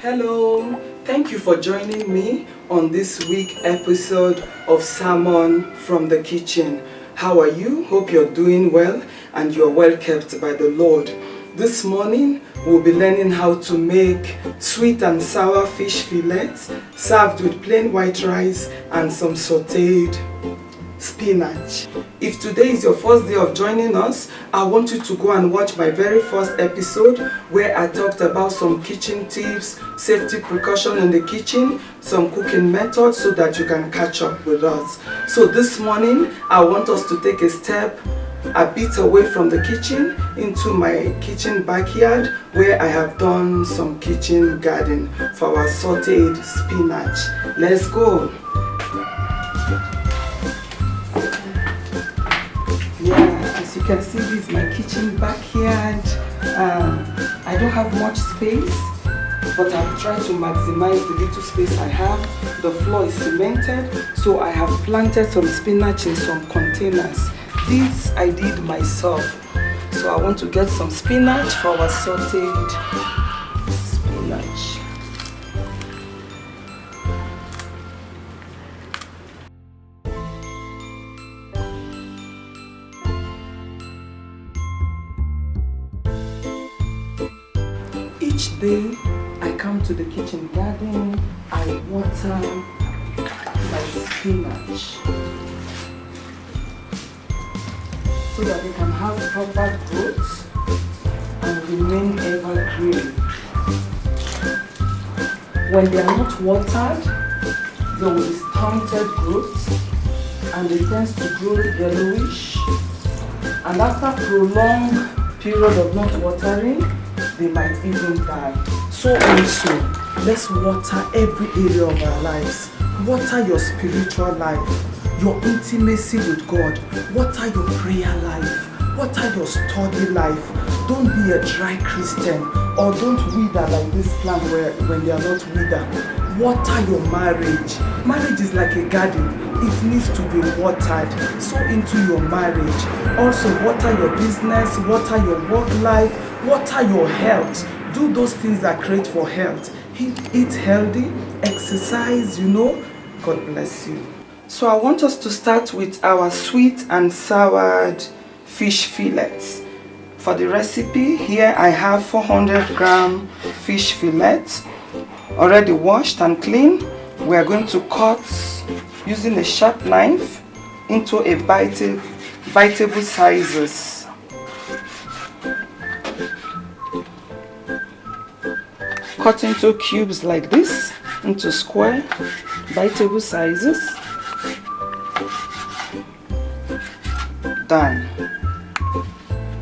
Hello, thank you for joining me on this week episode of Sermon from the Kitchen. How are you? Hope you're doing well and you're well kept by the Lord. This morning we'll be learning how to make sweet and sour fish fillets served with plain white rice and some sauteed spinach. If today is your first day of joining us, I want you to go and watch my very first episode where I talked about some kitchen tips, safety precaution in the kitchen, some cooking methods so that you can catch up with us. So this morning, I want us to take a step a bit away from the kitchen into my kitchen backyard where I have done some kitchen garden for our sauteed spinach. Let's go. As you can see, this is my kitchen backyard. I don't have much space, but I've tried to maximize the little space I have. The floor is cemented, so I have planted some spinach in some containers. This I did myself. So I want to get some spinach for our sauteed spinach. Each day I come to the kitchen garden, I water my spinach so that they can have proper growth and remain evergreen. When they are not watered, there will be stunted growth and it tends to grow yellowish, and after prolonged period of not watering, they might even die. So also, let's water every area of our lives. Water your spiritual life, your intimacy with God. Water your prayer life. Water your study life. Don't be a dry Christian, or don't wither like this plant when they are not withered. Water your marriage. Marriage is like a garden. It needs to be watered. So into your marriage. Also water your business, water your work life, water your health. Do those things that create for health. Eat healthy, exercise, God bless you. So I want us to start with our sweet and soured fish fillets. For the recipe, here I have 400 gram fish fillets, already washed and clean. We are going to cut using a sharp knife into a biteable sizes. Cut into cubes like this, into square, biteable sizes. Done.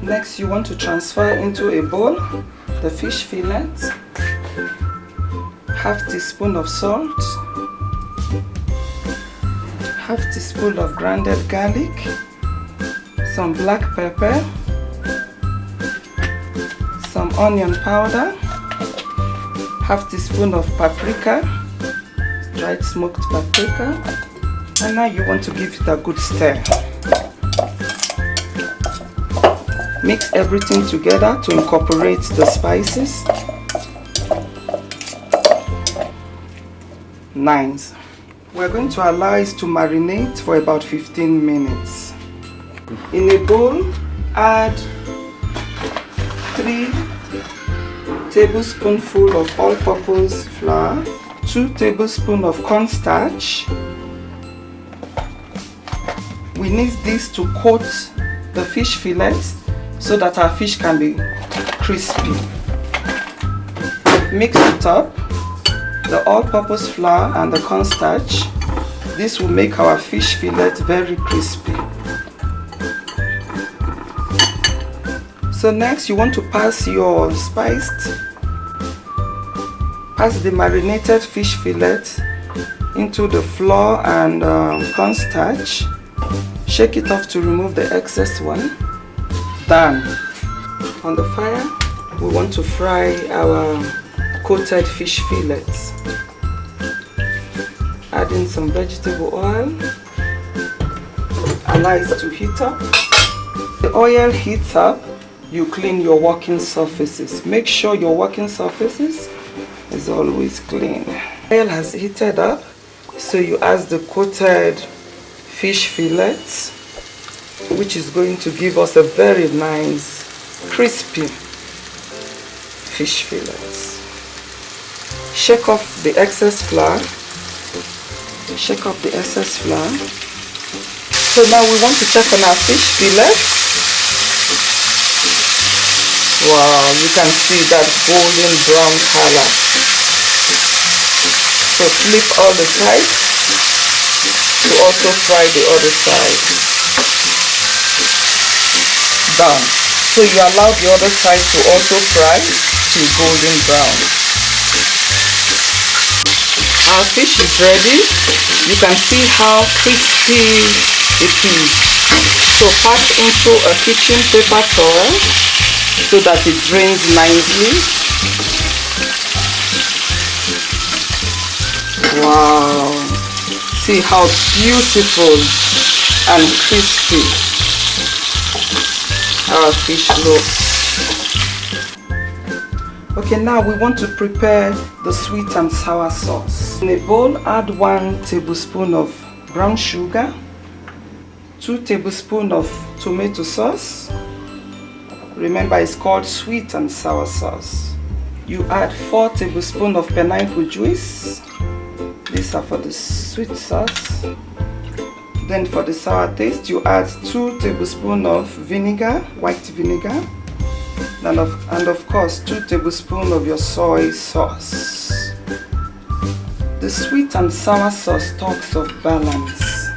Next, you want to transfer into a bowl the fish fillet, half teaspoon of salt, half teaspoon of grounded garlic, some black pepper, some onion powder, half teaspoon of paprika, dried smoked paprika, and now you want to give it a good stir. Mix everything together to incorporate the spices. Nice. We're going to allow it to marinate for about 15 minutes. In a bowl, add 3 tablespoonfuls of all-purpose flour, 2 tablespoons of cornstarch. We need this to coat the fish fillets so that our fish can be crispy. Mix it up, the all-purpose flour and the cornstarch. This will make our fish fillet very crispy. So next, you want to pass the marinated fish fillet into the flour and cornstarch. Shake it off to remove the excess one. Done. On the fire, we want to fry our coated fish fillets. Add in some vegetable oil. Allow it to heat up. The oil heats up, you clean your working surfaces. Make sure your working surfaces is always clean. Oil has heated up, so you add the coated fish fillets, which is going to give us a very nice crispy fish fillets. Shake off the excess flour. Shake off the excess flour. So now we want to check on our fish fillets. Wow, you can see that golden brown color. So flip all the sides to also fry the other side. Done. So you allow the other side to also fry to golden brown. Our fish is ready. You can see how crispy it is. So pack into a kitchen paper towel so that it drains nicely. Wow, see how beautiful and crispy our fish looks. Okay, now we want to prepare the sweet and sour sauce. In a bowl, add 1 tablespoon of brown sugar, 2 tablespoons of tomato sauce. Remember, it's called sweet and sour sauce. You add 4 tablespoons of pineapple juice. These are for the sweet sauce. Then for the sour taste, you add 2 tablespoons of vinegar, white vinegar. And of course, 2 tablespoons of your soy sauce. The sweet and sour sauce talks of balance.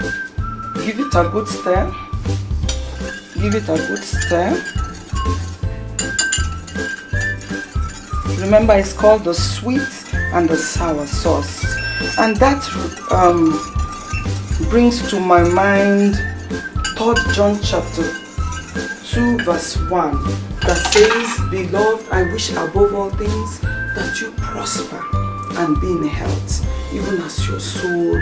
Give it a good stir. Give it a good stir. Remember, it's called the sweet and the sour sauce. And that brings to my mind 3 John chapter 2 verse 1 that says, Beloved, I wish above all things that you prosper and be in health, even as your soul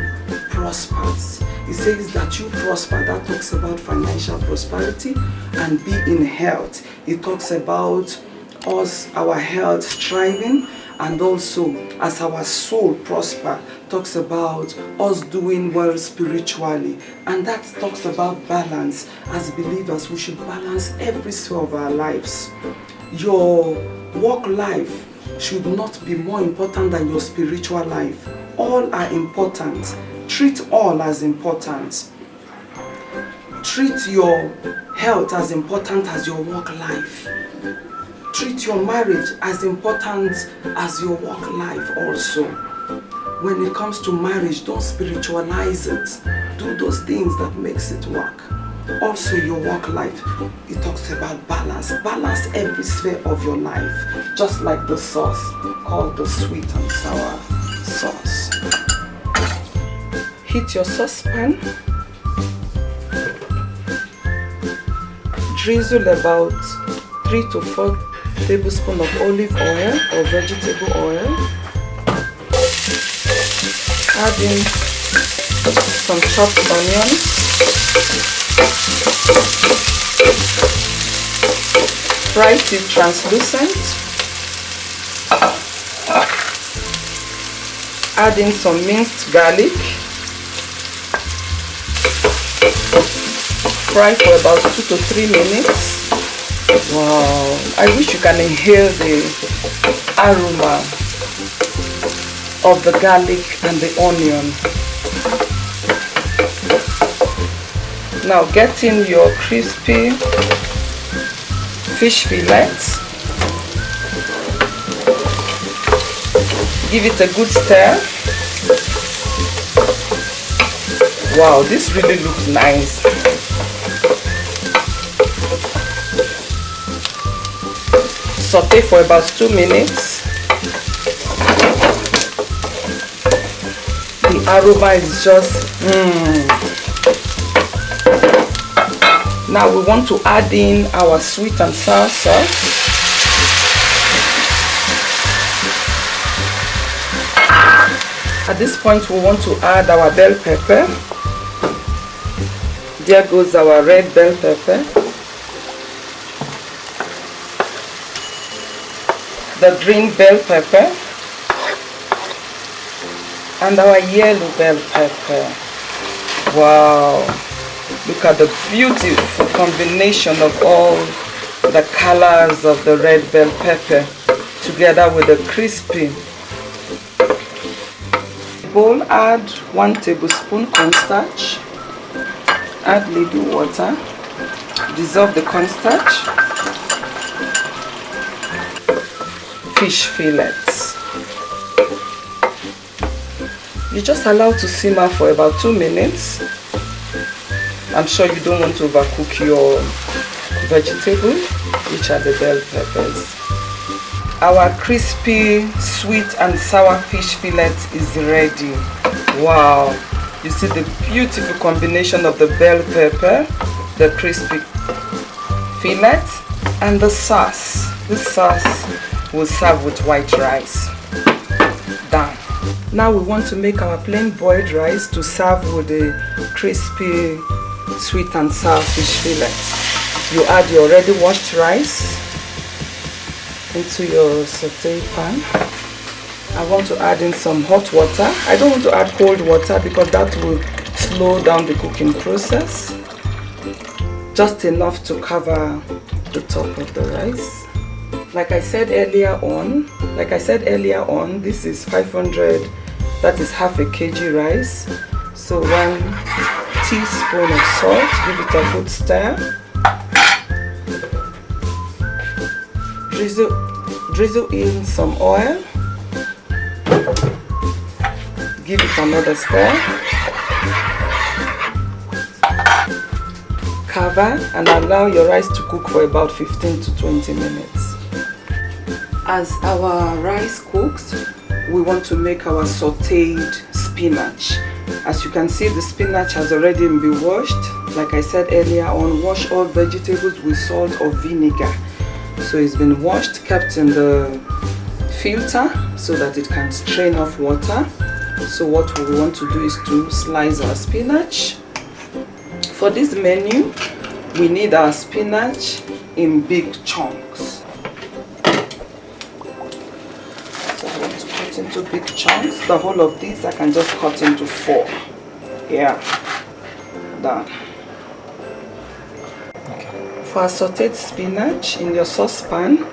prospers. It says that you prosper. That talks about financial prosperity, and be in health. It talks about us, our health thriving, and also as our soul prosper, talks about us doing well spiritually. And that talks about balance. As believers, we should balance every sphere of our lives. Your work life should not be more important than your spiritual life. All are important. Treat all as important. Treat your health as important as your work life. Treat your marriage as important as your work life also. When it comes to marriage, don't spiritualize it. Do those things that makes it work. Also your work life, it talks about balance. Balance every sphere of your life, just like the sauce called the sweet and sour sauce. Heat your saucepan. Drizzle about 3 to 4 tablespoons of olive oil or vegetable oil. Add in some chopped onions. Fry till translucent. Add in some minced garlic. Fry for about 2 to 3 minutes. Wow, I wish you can inhale the aroma of the garlic and the onion. Now get in your crispy fish fillets. Give it a good stir. Wow, this really looks nice. Saute for about 2 minutes. The aroma is just Now we want to add in our sweet and sour sauce. At this point we want to add our bell pepper. There goes our red bell pepper. The green bell pepper. And our yellow bell pepper. Wow, look at the beautiful combination of all the colors of the red bell pepper together with the crispy. Bowl, add 1 tablespoon cornstarch, add little water, dissolve the cornstarch, fish fillets. You just allow to simmer for about 2 minutes. I'm sure you don't want to overcook your vegetable, which are the bell peppers. Our crispy, sweet and sour fish fillet is ready. Wow! You see the beautiful combination of the bell pepper, the crispy fillet, and the sauce. This sauce will serve with white rice. Done. Now we want to make our plain boiled rice to serve with the crispy, sweet and sour fish fillet. You add your already washed rice into your saute pan. I want to add in some hot water. I don't want to add cold water because that will slow down the cooking process. Just enough to cover the top of the rice. Like I said earlier on, this is 500, that is half a kg rice. So 1 teaspoon of salt, give it a good stir. Drizzle in some oil, give it another stir, cover and allow your rice to cook for about 15 to 20 minutes. As our rice cooks, we want to make our sauteed spinach. As you can see, the spinach has already been washed. Like I said earlier on, wash all vegetables with salt or vinegar. So it's been washed, kept in the filter so that it can strain off water. So what we want to do is to slice our spinach. For this menu, we need our spinach in big chunks. So I want to cut into big chunks. The whole of these I can just cut into 4. Yeah, done. For our sauteed spinach, in your saucepan,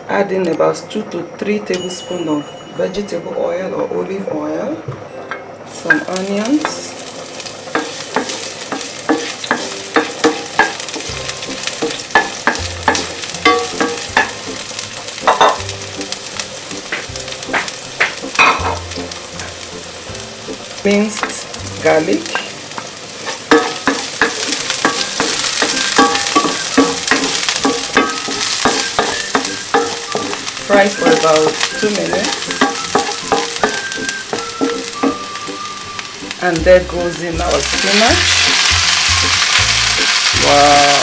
add in about 2 to 3 tablespoons of vegetable oil or olive oil, some onions, minced garlic, fry for about 2 minutes, and there goes in our spinach. Wow!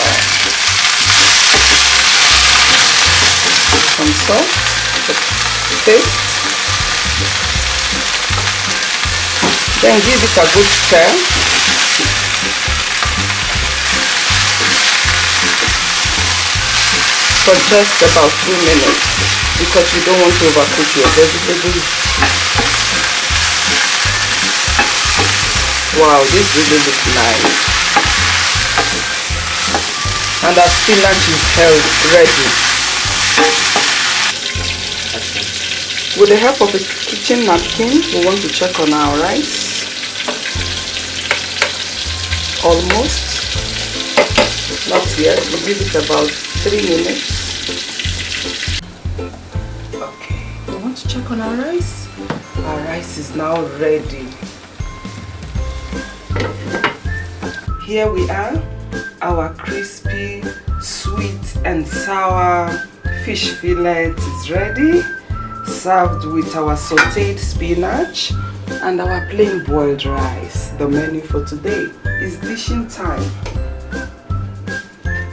Some salt, taste. Then give it a good stir. For just about 2 minutes. Because you don't want to overcook your vegetables. Wow, this really looks nice. And our spinach is ready. With the help of a kitchen napkin, we want to check on our rice. Almost. Not yet. We'll give it about 3 minutes. To check on our rice. Our rice is now ready. Here we are. Our crispy, sweet and sour fish fillet is ready, served with our sauteed spinach and our plain boiled rice. The menu for today is dishing time.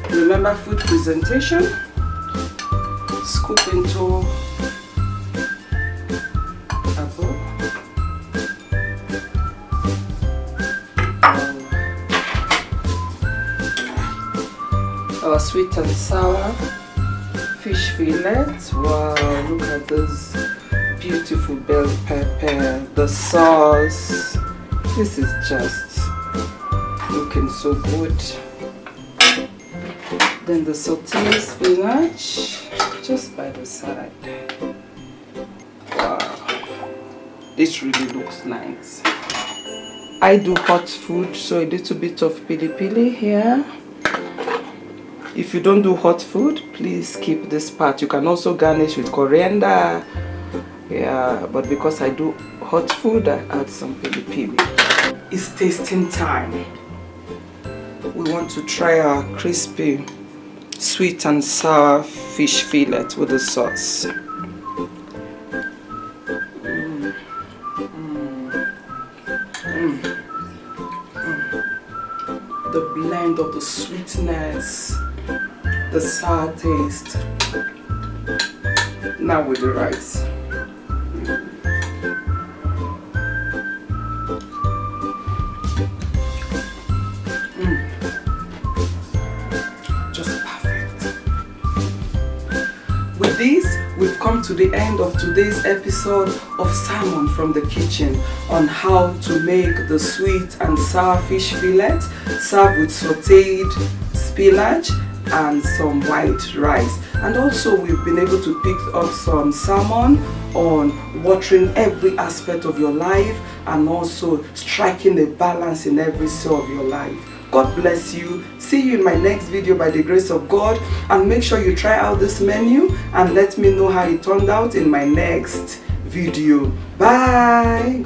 Remember food presentation. Scoop into our sweet and sour fish fillet. Wow, look at those beautiful bell pepper, the sauce. This is just looking so good. Then the sauteed spinach just by the side. Wow, this really looks nice. I do hot food, so a little bit of pili here. If you don't do hot food, please skip this part. You can also garnish with coriander. Yeah, but because I do hot food, I add some pili. It's tasting time. We want to try our crispy sweet and sour fish fillet with the sauce. The blend of the sweetness, the sour taste. Now with the rice. Just perfect. With this, we've come to the end of today's episode of Salmon from the Kitchen on how to make the sweet and sour fish fillet served with sauteed spinach and some white rice. And also we've been able to pick up some salmon on watering every aspect of your life and also striking a balance in every cell of your life. God bless you. See you in my next video by the grace of God, and make sure you try out this menu and let me know how it turned out in my next video. Bye.